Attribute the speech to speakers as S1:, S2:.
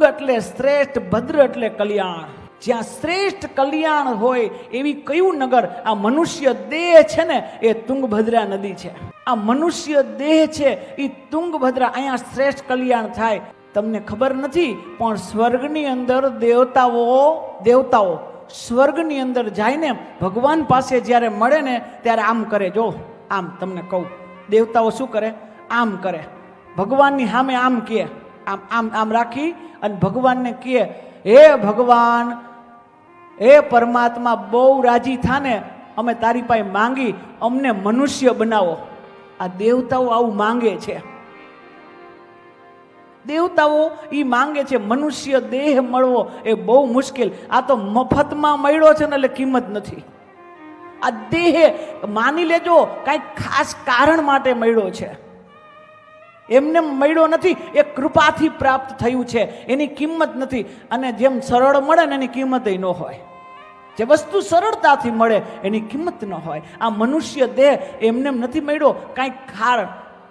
S1: તુંગ એટલે શ્રેષ્ઠ, ભદ્ર એટલે કલ્યાણ. જ્યાં શ્રેષ્ઠ કલ્યાણ હોય એવી કયું નગર? આ મનુષ્ય દેહ છે ને એ તુંગભદ્રા નદી છે. આ મનુષ્ય દેહ છે એ તુંગભદ્રા, અહીંયા શ્રેષ્ઠ કલ્યાણ થાય. તમને ખબર નથી પણ સ્વર્ગની અંદર દેવતાઓ સ્વર્ગની અંદર જઈને ભગવાન પાસે જ્યારે મળે ને ત્યારે આમ કરે. જો આમ તમને કહું, દેવતાઓ શું કરે? આમ કરે. ભગવાનની સામે આમ કહે, આમ આમ આમ રાખી અને ભગવાનને કહે, હે ભગવાન, હે પરમાત્મા, બહુ રાજી થાને, અમે તારી પાસે માંગી, અમને મનુષ્ય બનાવો. આ દેવતાઓ આવું માંગે છે. દેવતાઓ એ માંગે છે. મનુષ્ય દેહ મળવો એ બહુ મુશ્કેલ. આ તો મફતમાં મળ્યો છે ને એટલે કિંમત નથી. આ દેહ માની લેજો કાંઈક ખાસ કારણ માટે મળ્યો છે, એમને મળ્યો નથી. એ કૃપાથી પ્રાપ્ત થયું છે, એની કિંમત નથી. અને જેમ સરળ મળે ને એની કિંમત ન હોય. જે વસ્તુ સરળતાથી મળે એની કિંમત ન હોય. આ મનુષ્ય દેહ એમને નથી મળ્યો, કાંઈક